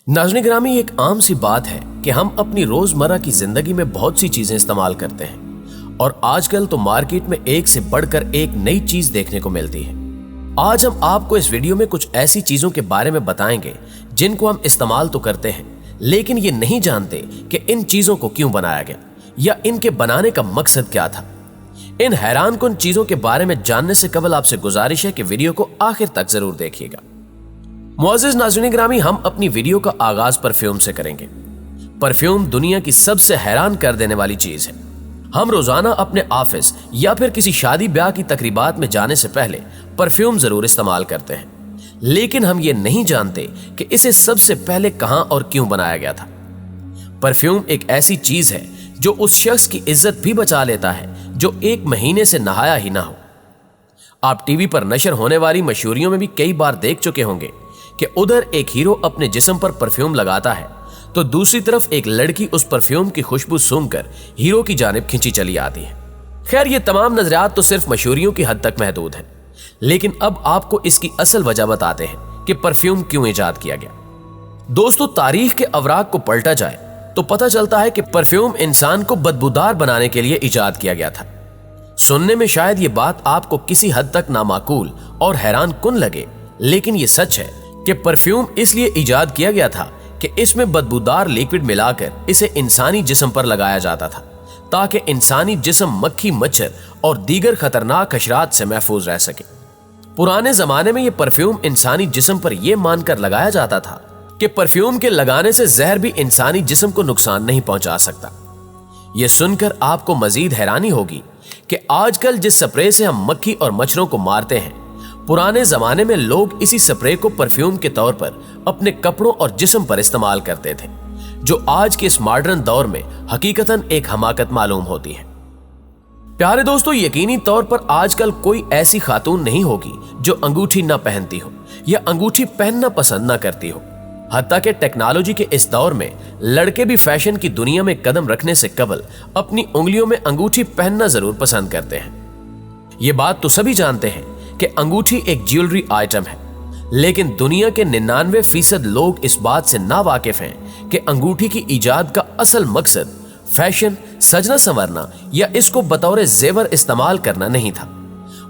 नाज़रीन ग्रामी, एक आम सी बात है कि हम अपनी रोजमर्रा की जिंदगी में बहुत सी चीजें इस्तेमाल करते हैं और आजकल तो मार्केट में एक से बढ़कर एक नई चीज देखने को मिलती है। आज हम आपको इस वीडियो में कुछ ऐसी चीजों के बारे में बताएंगे जिनको हम इस्तेमाल तो करते हैं लेकिन ये नहीं जानते कि इन चीजों को क्यों बनाया गया या इनके बनाने का मकसद क्या था। इन हैरानकुन चीजों के बारे में जानने से कबल आपसे गुजारिश है कि वीडियो को आखिर तक जरूर देखिएगा। मुअज़्ज़िज़ नाज़रीन ग्रामी, हम अपनी वीडियो का आगाज परफ्यूम से करेंगे। परफ्यूम दुनिया की सबसे हैरान कर देने वाली चीज है। हम रोजाना अपने ऑफिस या फिर किसी शादी ब्याह की तकरीबात में जाने से पहले परफ्यूम जरूर इस्तेमाल करते हैं, लेकिन हम ये नहीं जानते कि इसे सबसे पहले कहां और क्यों बनाया गया था। परफ्यूम एक ऐसी चीज है जो उस शख्स की इज्जत भी बचा लेता है जो 1 महीने से नहाया ही ना हो। आप टीवी पर नशर होने वाली मशहूरियों में भी कई बार देख चुके होंगे कि उधर एक हीरो अपने जिस्म पर परफ्यूम लगाता है तो दूसरी तरफ एक लड़की उस परफ्यूम की खुशबू सूंघकर हीरो की जानिब खिंची चली आती है। खैर, ये तमाम नजरियात तो सिर्फ मशहूरियों की हद तक महदूद हैं, लेकिन अब आपको इसकी असल वजह बताते हैं कि परफ्यूम क्यों इजाद किया गया। दोस्तों, तारीख के अवराक को पलटा जाए तो पता चलता है कि परफ्यूम इंसान को बदबूदार बनाने के लिए इजाद किया गया था। सुनने में शायद ये बात आपको किसी हद तक नामाकूल और हैरान कुन लगे, लेकिन ये सच है कि परफ्यूम इसलिए इजाद किया गया था कि इसमें बदबूदार लिक्विड मिलाकर इसे इंसानी जिस्म पर लगाया जाता था ताकि इंसानी जिस्म मक्खी, मच्छर और दीगर खतरनाक हशरात से महफूज रह सके। पुराने जमाने में यह परफ्यूम इंसानी जिस्म पर यह मानकर लगाया जाता था कि परफ्यूम के लगाने से जहर भी इंसानी जिस्म को नुकसान नहीं पहुंचा सकता। यह सुनकर आपको मजीद हैरानी होगी कि आजकल जिस स्प्रे से हम मक्खी और मच्छरों को मारते हैं, पुराने जमाने में लोग इसी स्प्रे को परफ्यूम के तौर पर अपने कपड़ों और जिस्म पर इस्तेमाल करते थे, जो आज के इस मॉडर्न दौर में हकीकतन एक हमाकत मालूम होती है। प्यारे दोस्तों, यकीनी तौर पर आजकल कोई ऐसी खातून नहीं होगी जो अंगूठी ना पहनती हो या अंगूठी पहनना पसंद ना करती हो। हत्ता कि टेक्नोलॉजी के इस दौर में लड़के भी फैशन की दुनिया में कदम रखने से कबल अपनी उंगलियों में अंगूठी पहनना जरूर पसंद करते हैं। ये बात तो सभी जानते हैं कि अंगूठी एक ज्वेलरी आइटम है, लेकिन दुनिया के 99% लोग इस बात से ना वाकिफ हैं कि अंगूठी की इजाद का असल मकसद फैशन, सजना संवरना या इसको बतौर जेवर इस्तेमाल करना नहीं था,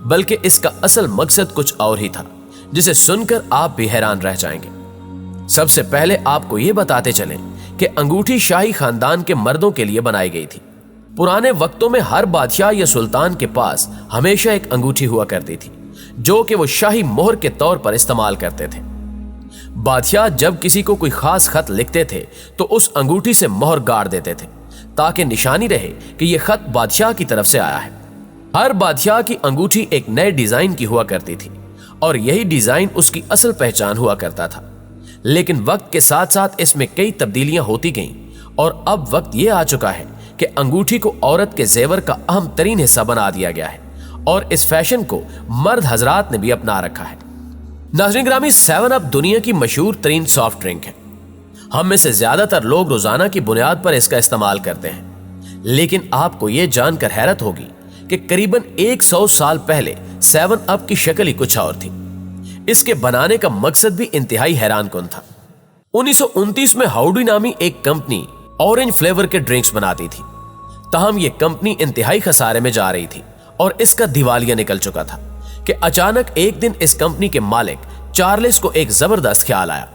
बल्कि इसका असल मकसद कुछ और ही था, जिसे सुनकर आप भी हैरान रह जाएंगे। सबसे पहले आपको यह बताते चलें कि अंगूठी शाही खानदान के मर्दों के लिए बनाई गई थी। पुराने वक्तों में हर बादशाह या सुल्तान के पास हमेशा एक अंगूठी हुआ करती थी जो कि वो शाही मोहर के तौर पर इस्तेमाल करते थे। बादशाह जब किसी को कोई खास खत लिखते थे तो उस अंगूठी से मोहर गाड़ देते थे ताकि निशानी रहे कि यह खत बादशाह की तरफ से आया है। हर बादशाह की अंगूठी एक नए डिजाइन की हुआ करती थी और यही डिजाइन उसकी असल पहचान हुआ करता था, लेकिन वक्त के साथ साथ इसमें कई तब्दीलियां होती गईं और अब वक्त यह आ चुका है कि अंगूठी को औरत के जेवर का अहम तरीन हिस्सा बना दिया गया है और इस फैशन को मर्द हजरात ने भी अपना रखा है। नाज़रीन ग्रामी, 7 अप दुनिया की मशहूर तरीन सॉफ्ट ड्रिंक है। हम में से ज्यादातर लोग रोजाना की बुनियाद पर इसका इस्तेमाल करते हैं, लेकिन आपको यह जानकर हैरत होगी कि करीबन 100 साल पहले 7 अप की शक्ल ही कुछ और थी। इसके बनाने का मकसद भी इंतहाई हैरानकुन था। 1929 में हाउडी नामी एक कंपनी ऑरेंज फ्लेवर के ड्रिंक्स बनाती थी। ताहम यह कंपनी इंतहाई खसारे में जा रही थी और इसका दिवालिया निकल चुका था कि अचानक एक दिन इस कंपनी के मालिक चार्ल्स को एक जबरदस्त ख्याल आया।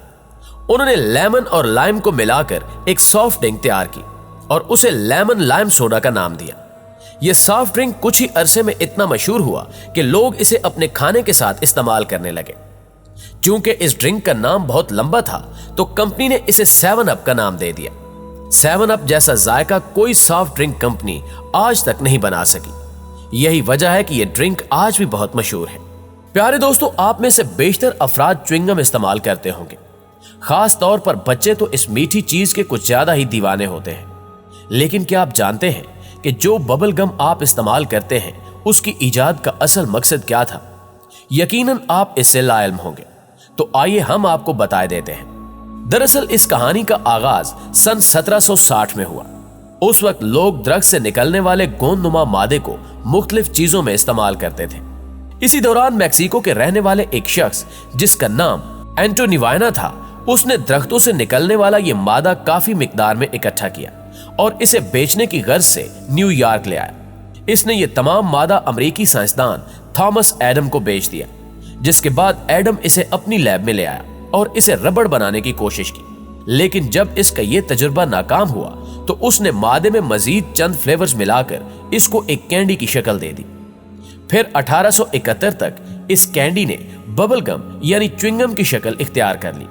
उन्होंने लेमन और लाइम को मिलाकर एक सॉफ्ट ड्रिंक तैयार की और उसे लेमन लाइम सोडा का नाम दिया। यह सॉफ्ट ड्रिंक कुछ ही अरसे में इतना मशहूर हुआ कि लोग इसे अपने खाने के साथ इस्तेमाल करने लगे। चूंकि इस ड्रिंक का नाम बहुत लंबा था तो कंपनी ने इसे 7 अप का नाम दे दिया। 7 अप जैसा जायका कोई सॉफ्ट ड्रिंक कंपनी आज तक नहीं बना सकी। यही वजह है कि यह ड्रिंक आज भी बहुत मशहूर है। प्यारे दोस्तों, आप में से बेशतर अफराद च्युइंगम इस्तेमाल करते होंगे। खास तौर पर बच्चे तो इस मीठी चीज के कुछ ज्यादा ही दीवाने होते हैं, लेकिन क्या आप जानते हैं कि जो बबल गम आप इस्तेमाल करते हैं उसकी इजाद का असल मकसद क्या था? यकीनन आप इससे लाइल्म होंगे, तो आइए हम आपको बताए देते हैं। दरअसल इस कहानी का आगाज सन 1760 में हुआ। उस वक्त लोग ड्रग्स से निकलने वाले गोंदनुमा मादे को मुख्तलिफ चीजों में इस्तेमाल करते थे। इसी दौरान मैक्सिको के रहने वाले एक शख्स जिसका नाम एंटोनी वाइना था, उसने दरख्तों से निकलने वाला ये मादा काफी मिकदार में इकट्ठा किया और इसे बेचने की गर्ज से न्यूयॉर्क ले आया। इसने ये तमाम मादा अमेरिकी साइंसदान थॉमस एडम को बेच दिया, जिसके बाद एडम इसे अपनी लैब में ले आया और इसे रबड़ बनाने की कोशिश की। लेकिन जब इसका ये तजुर्बा नाकाम हुआ तो उसने मादे में मजीद चंद फ्लेवर्स मिलाकर इसको एक कैंडी की शक्ल दे दी। फिर 1871 तक इस कैंडी ने बबल गम यानी च्युइंगम की शक्ल इख्तियार कर ली।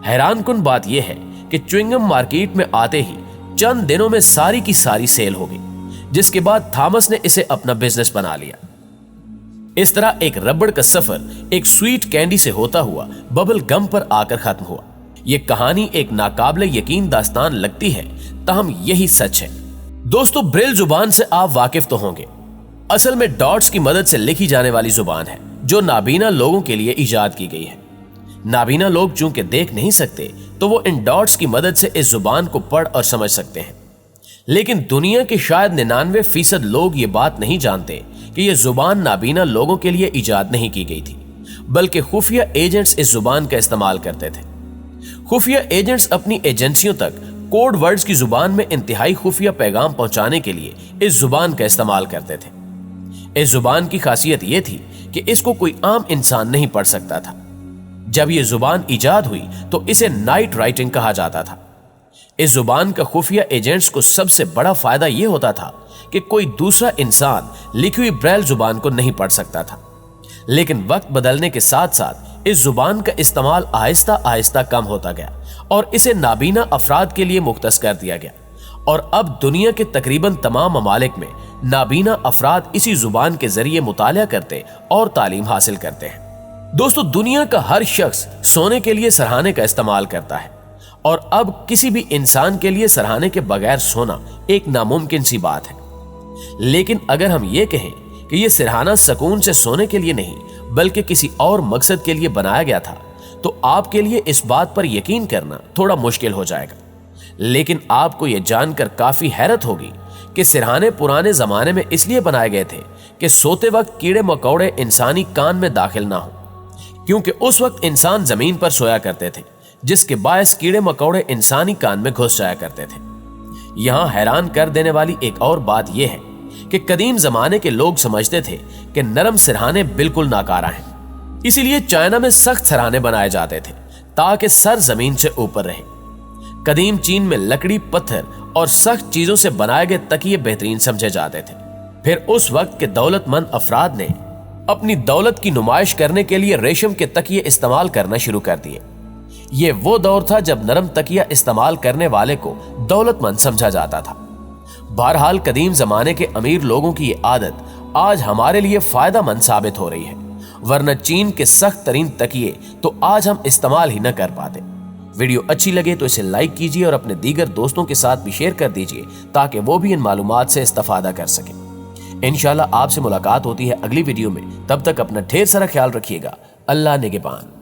हैरानकुन बात यह है कि च्युइंगम मार्केट में आते ही चंद दिनों में सारी की सारी सेल हो गई, जिसके बाद थॉमस ने इसे अपना बिजनेस बना लिया। इस तरह एक रबड़ का सफर एक स्वीट कैंडी से होता हुआ बबल गम पर आकर खत्म हुआ। यह कहानी एक नाकाबिले यकीन दास्तान लगती है, ताहम यही सच है। दोस्तों, ब्रेल जुबान से आप वाकिफ तो होंगे। असल में डॉट्स की मदद से लिखी जाने वाली जुबान है जो नाबीना लोगों के लिए इजाद की गई है। नाबीना लोग चूंकि देख नहीं सकते तो वो इन डॉट्स की मदद से इस जुबान को पढ़ और समझ सकते हैं। लेकिन दुनिया के शायद 99% लोग ये बात नहीं जानते कि यह जुबान नाबीना लोगों के लिए इजाद नहीं की गई थी, बल्कि खुफिया एजेंट्स इस जुबान का इस्तेमाल करते थे। खुफिया एजेंट्स अपनी एजेंसियों तक कोड वर्ड्स की जुबान में इंतहाई खुफिया पैगाम पहुंचाने के लिए इस जुबान का इस्तेमाल करते थे। इस जुबान की खासियत यह थी कि इसको कोई आम इंसान नहीं पढ़ सकता था। जब यह जुबान इजाद हुई तो इसे नाइट राइटिंग कहा जाता था। इस जुबान का खुफिया एजेंट्स को सबसे बड़ा फायदा यह होता था कि कोई दूसरा इंसान लिखी हुई ब्रेल जुबान को नहीं पढ़ सकता था। लेकिन वक्त बदलने के साथ साथ इस जुबान का इस्तेमाल आहिस्ता आहिस्ता कम होता गया और इसे नाबीना अफराद के लिए मुख्तस कर दिया गया, और अब दुनिया के तकरीबन तमाम ममालिक में नाबीना अफराद इसी जुबान के जरिए मुतालिया करते और तालीम हासिल करते हैं। दोस्तों, दुनिया का हर शख्स सोने के लिए सरहाने का इस्तेमाल करता है, और अब किसी भी इंसान के लिए सरहाने के बगैर सोना एक नामुमकिन सी बात है। लेकिन अगर हम ये कहें कि यह सिरहाना सुकून से सोने के लिए नहीं बल्कि किसी और मकसद के लिए बनाया गया था, तो आपके लिए इस बात पर यकीन करना थोड़ा मुश्किल हो जाएगा। लेकिन आपको यह जानकर काफी हैरत होगी कि सिरहाने पुराने जमाने में इसलिए बनाए गए थे कि सोते वक्त कीड़े मकोड़े इंसानी कान में दाखिल ना हो, क्योंकि उस वक्त इंसान जमीन पर सोया करते थे, जिसके बायस कीड़े मकोड़े इंसानी कान में घुस जाया करते थे। यहां हैरान कर देने वाली एक और बात यह है कि कदीम जमाने के लोग समझते थे कि नरम सिरहाने बिल्कुल नाकारा हैं, इसीलिए चाइना में सख्त सिरहाने बनाए जाते थे ताकि सर जमीन से ऊपर रहे। कदीम चीन में लकड़ी, पत्थर और सख्त चीजों से बनाए गए तकिए बेहतरीन समझे जाते थे। फिर उस वक्त के दौलतमंद अफराद ने अपनी दौलत की नुमाइश करने के लिए रेशम के तकिए इस्तेमाल करना शुरू कर दिए। ये वो दौर था जब नरम तकिया इस्तेमाल करने वाले को दौलतमंद समझा जाता था। बहरहाल कदीम जमाने के अमीर लोगों की ये आदत आज हमारे लिए फायदेमंद साबित हो रही है, वरना चीन के सख्त तरीन तकिए तो आज हम इस्तेमाल ही न कर पाते। वीडियो अच्छी लगे तो इसे लाइक कीजिए और अपने दीगर दोस्तों के साथ भी शेयर कर दीजिए ताकि वो भी इन मालूमात से इस्तेफादा कर सकें। इंशाल्लाह आपसे मुलाकात होती है अगली वीडियो में। तब तक अपना ढेर सारा ख्याल रखिएगा। अल्लाह निगहबान।